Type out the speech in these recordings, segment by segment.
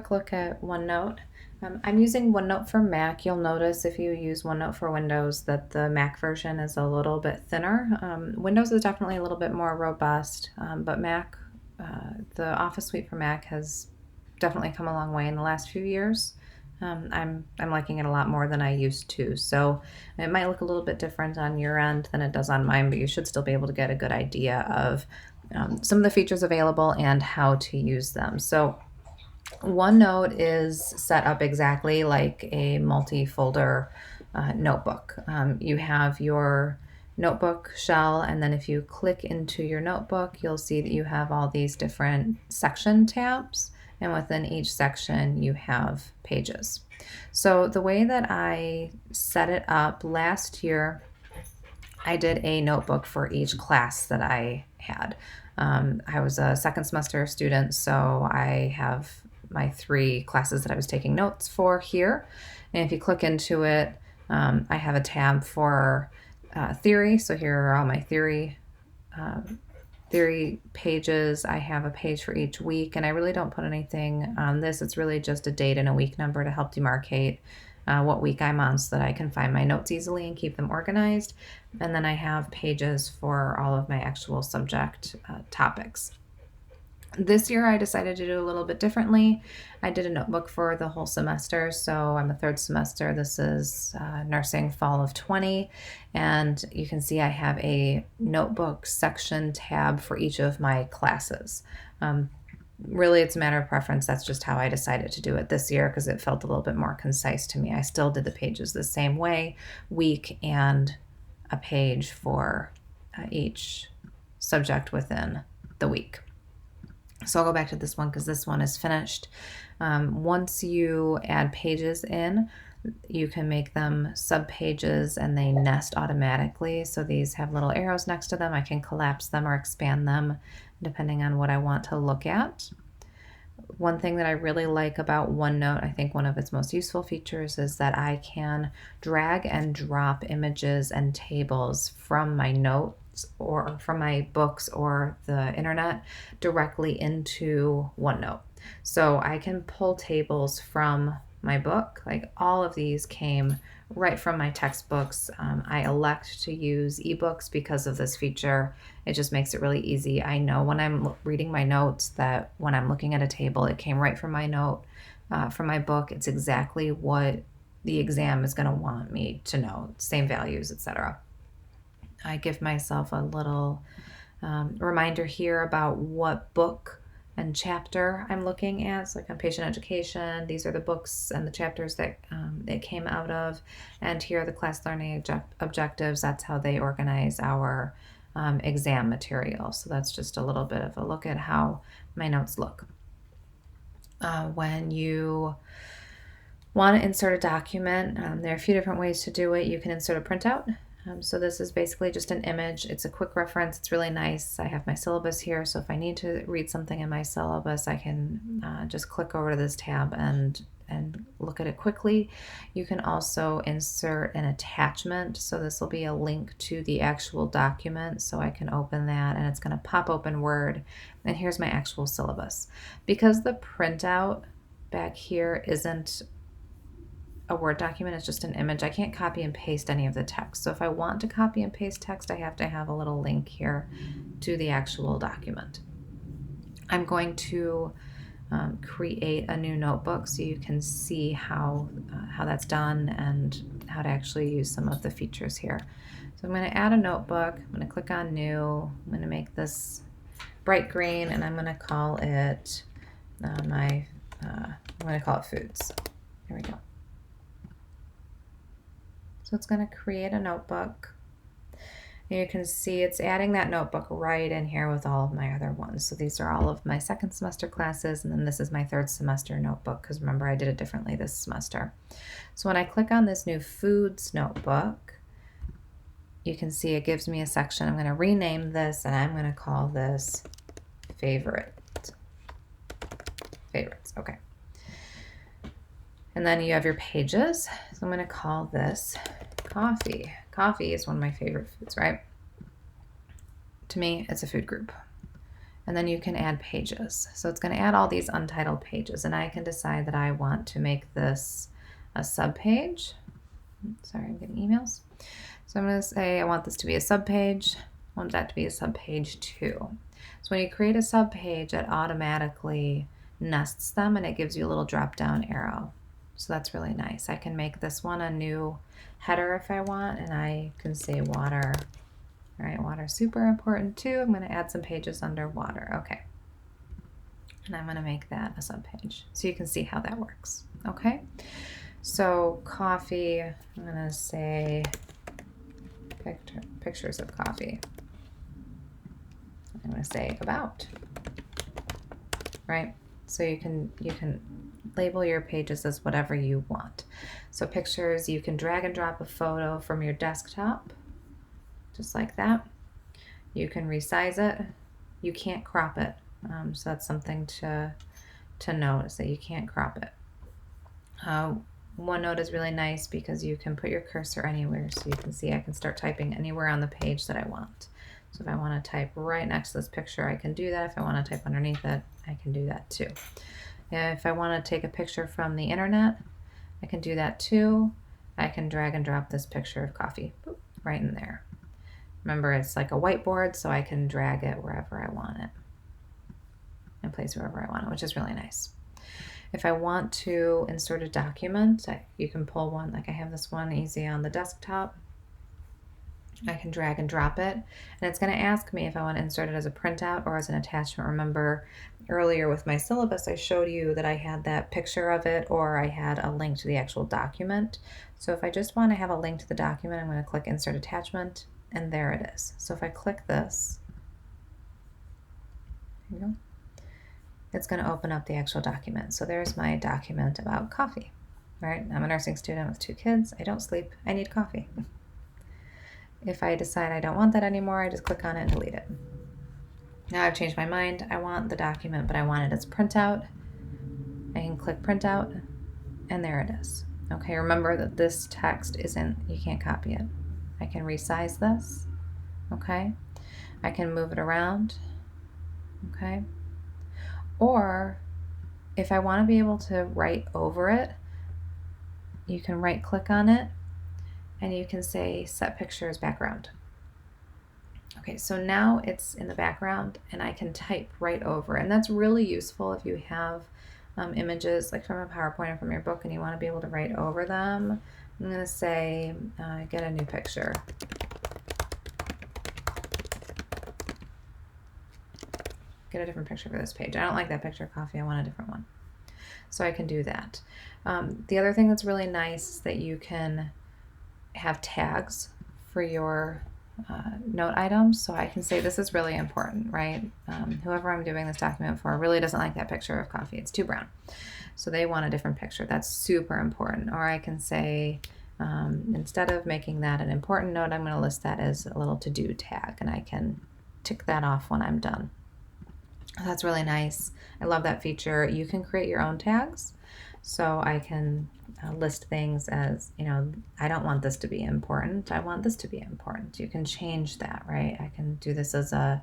Quick look at OneNote. I'm using OneNote for Mac. You'll notice if you use OneNote for Windows that the Mac version is a little bit thinner. Windows is definitely a little bit more robust, but Mac, the Office Suite for Mac has definitely come a long way in the last few years. I'm liking it a lot more than I used to. So it might look a little bit different on your end than it does on mine, but you should still be able to get a good idea of some of the features available and how to use them. So OneNote is set up exactly like a multi-folder notebook. You have your notebook shell, and then if you click into your notebook, you'll see that you have all these different section tabs, and within each section you have pages. So the way that I set it up last year, I did a notebook for each class that I had. I was a second semester student, so I have my 3 classes that I was taking notes for here. And if you click into it, I have a tab for theory. So here are all my theory pages. I have a page for each week, and I really don't put anything on this. It's really just a date and a week number to help demarcate what week I'm on so that I can find my notes easily and keep them organized. And then I have pages for all of my actual subject topics. This year I decided to do a little bit differently. I did a notebook for the whole semester, so I'm a 3rd semester. This is nursing fall of 20, and you can see I have a notebook section tab for each of my classes. Really, it's a matter of preference. That's just how I decided to do it this year because it felt a little bit more concise to me. I still did the pages the same way, week and a page for each subject within the week. So I'll go back to this one because this one is finished. Once you add pages in, you can make them subpages and they nest automatically. So these have little arrows next to them. I can collapse them or expand them depending on what I want to look at. One thing that I really like about OneNote, I think one of its most useful features, is that I can drag and drop images and tables from my notes or from my books or the internet directly into OneNote. So I can pull tables from my book. Like all of these came right from my textbooks. I elect to use ebooks because of this feature. It just makes it really easy. I know when I'm reading my notes that when I'm looking at a table, it came right from my note, from my book. It's exactly what the exam is going to want me to know, same values, etc. I give myself a little reminder here about what book and chapter I'm looking at. So like on patient education, these are the books and the chapters that it came out of. And here are the class learning objectives. That's how they organize our exam material. So that's just a little bit of a look at how my notes look. When you want to insert a document, there are a few different ways to do it. You can insert a printout. So this is basically just an image. It's a quick reference. It's really nice. I have my syllabus here, so if I need to read something in my syllabus, I can just click over to this tab and look at it quickly. You can also insert an attachment. So this will be a link to the actual document, so I can open that, and it's going to pop open Word. And here's my actual syllabus. Because the printout back here isn't a Word document, it's just an image, I can't copy and paste any of the text. So if I want to copy and paste text, I have to have a little link here to the actual document. I'm going to create a new notebook so you can see how that's done and how to actually use some of the features here. So I'm going to add a notebook. I'm going to click on new. I'm going to make this bright green, and I'm going to call it I'm going to call it foods. Here we go. So it's going to create a notebook. And you can see it's adding that notebook right in here with all of my other ones. So these are all of my 2nd semester classes, and then this is my 3rd semester notebook because remember I did it differently this semester. So when I click on this new foods notebook, you can see it gives me a section. I'm going to rename this, and I'm going to call this favorites. Okay. And then you have your pages. So I'm going to call this coffee. Coffee is one of my favorite foods, right? To me, it's a food group. And then you can add pages. So it's going to add all these untitled pages, and I can decide that I want to make this a subpage. Sorry, I'm getting emails. So I'm going to say I want this to be a subpage. I want that to be a subpage too. So when you create a subpage, it automatically nests them and it gives you a little drop down arrow. So that's really nice. I can make this one a new header if I want, and I can say water. All right, water is super important too. I'm going to add some pages under water. Okay. And I'm going to make that a subpage so you can see how that works. Okay. So coffee, I'm going to say pictures of coffee. I'm going to say about, right? So you can label your pages as whatever you want. So pictures, you can drag and drop a photo from your desktop, just like that. You can resize it. You can't crop it. So that's something to note, is that you can't crop it. OneNote is really nice because you can put your cursor anywhere. So you can see I can start typing anywhere on the page that I want. So if I want to type right next to this picture, I can do that. If I want to type underneath it, I can do that too. If I want to take a picture from the internet, I can do that too. I can drag and drop this picture of coffee right in there. Remember, it's like a whiteboard, so I can drag it wherever I want it and place wherever I want it, which is really nice. If I want to insert a document, you can pull one, like I have this one easy on the desktop. I can drag and drop it, and it's going to ask me if I want to insert it as a printout or as an attachment. Remember earlier with my syllabus, I showed you that I had that picture of it or I had a link to the actual document. So if I just want to have a link to the document, I'm going to click Insert Attachment, and there it is. So if I click this, there you go, it's going to open up the actual document. So there's my document about coffee, right? I'm a nursing student with 2 kids. I don't sleep. I need coffee. If I decide I don't want that anymore, I just click on it and delete it. Now I've changed my mind. I want the document, but I want it as printout. I can click printout, and there it is. Okay, remember that this text isn't, you can't copy it. I can resize this, okay? I can move it around, okay? Or if I want to be able to write over it, you can right click on it and you can say set picture as background. Okay, so now it's in the background and I can type right over. And that's really useful if you have images like from a PowerPoint or from your book and you want to be able to write over them. I'm going to say get a new picture. Get a different picture for this page. I don't like that picture of coffee. I want a different one. So I can do that. The other thing that's really nice is that you can have tags for your note items. So I can say this is really important, right? Whoever I'm doing this document for really doesn't like that picture of coffee. It's too brown. So they want a different picture. That's super important. Or I can say, instead of making that an important note, I'm going to list that as a little to-do tag, and I can tick that off when I'm done. That's really nice. I love that feature. You can create your own tags. So I can list things as, you know, I don't want this to be important. I want this to be important. You can change that, right? I can do this as a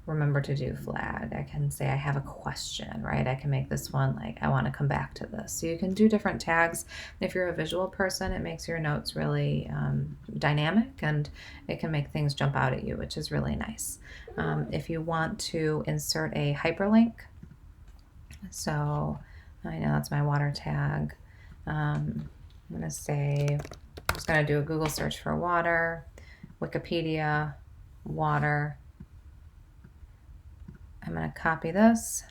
remember to do flag. I can say I have a question, right? I can make this one like, I want to come back to this. So you can do different tags. If you're a visual person, it makes your notes really dynamic and it can make things jump out at you, which is really nice. If you want to insert a hyperlink, so I know that's my water tag. I'm going to say, I'm just going to do a Google search for water, Wikipedia, water. I'm going to copy this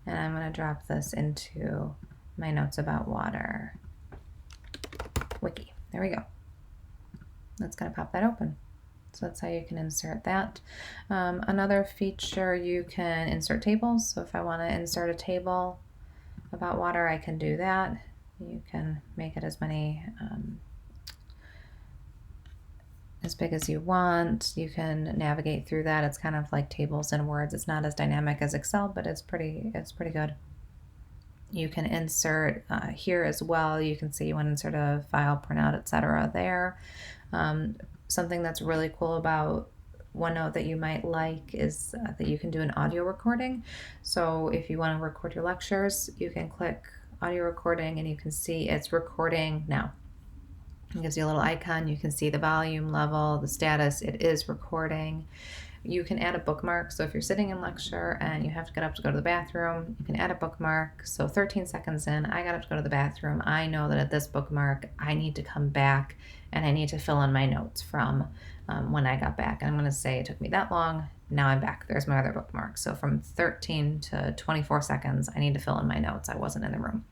and I'm going to drop this into my notes about water. Wiki. There we go. That's going to pop that open. So that's how you can insert that. Another feature, you can insert tables. So if I want to insert a table about water, I can do that. You can make it as many, as big as you want. You can navigate through that. It's kind of like tables in words. It's not as dynamic as Excel, but it's pretty good. You can insert here as well. You can see you want to insert a file, printout, etc. there. Something that's really cool about OneNote that you might like is that you can do an audio recording. So if you want to record your lectures, you can click audio recording and you can see it's recording now. It gives you a little icon. You can see the volume level, the status. It is recording. You can add a bookmark. So if you're sitting in lecture and you have to get up to go to the bathroom, you can add a bookmark. So 13 seconds in, I got up to go to the bathroom. I know that at this bookmark, I need to come back and I need to fill in my notes from when I got back. And I'm going to say it took me that long. Now I'm back. There's my other bookmark. So from 13 to 24 seconds, I need to fill in my notes. I wasn't in the room.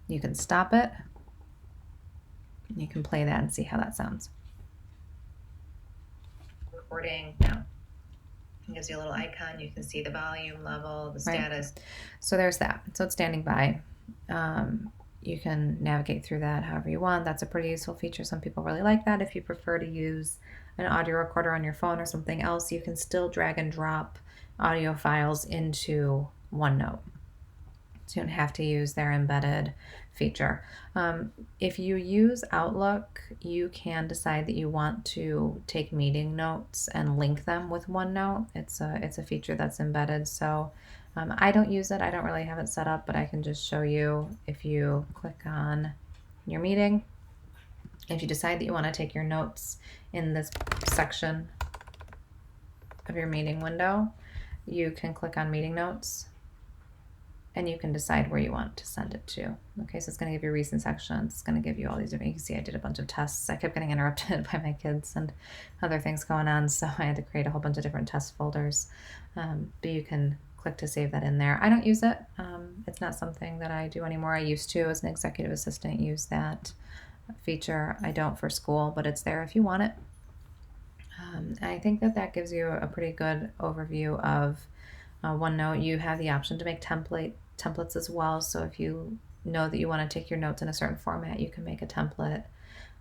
You can stop it. You can play that and see how that sounds. Recording now. It gives you a little icon. You can see the volume level, the status. Right. So there's that. So it's standing by. You can navigate through that however you want. That's a pretty useful feature. Some people really like that. If you prefer to use an audio recorder on your phone or something else, you can still drag and drop audio files into OneNote. So you don't have to use their embedded feature. If you use Outlook, you can decide that you want to take meeting notes and link them with OneNote. It's a feature that's embedded. So I don't use it. I don't really have it set up, but I can just show you. If you click on your meeting, if you decide that you want to take your notes in this section of your meeting window, you can click on meeting notes and you can decide where you want to send it to. Okay, so it's going to give you recent sections. It's going to give you all these different, you can see I did a bunch of tests. I kept getting interrupted by my kids and other things going on, so I had to create a whole bunch of different test folders. But you can click to save that in there. I don't use it. It's not something that I do anymore. I used to, as an executive assistant, use that feature. I don't for school, but it's there if you want it. I think that gives you a pretty good overview of OneNote. You have the option to make templates as well. So if you know that you want to take your notes in a certain format, you can make a template.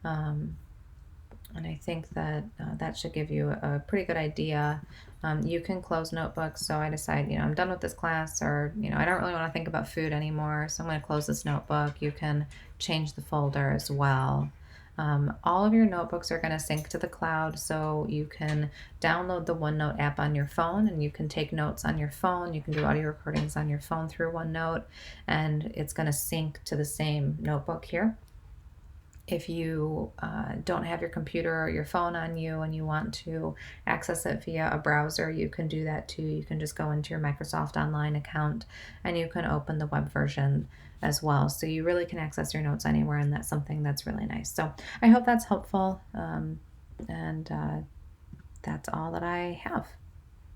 And I think that that should give you a pretty good idea. You can close notebooks. So I decide, I'm done with this class, or, I don't really want to think about food anymore. So I'm going to close this notebook. You can change the folder as well. All of your notebooks are going to sync to the cloud, so you can download the OneNote app on your phone and you can take notes on your phone. You can do audio recordings on your phone through OneNote, and it's going to sync to the same notebook here. If you don't have your computer or your phone on you and you want to access it via a browser, you can do that too. You can just go into your Microsoft Online account and you can open the web version as well. So you really can access your notes anywhere, and that's something that's really nice. So I hope that's helpful, and that's all that I have.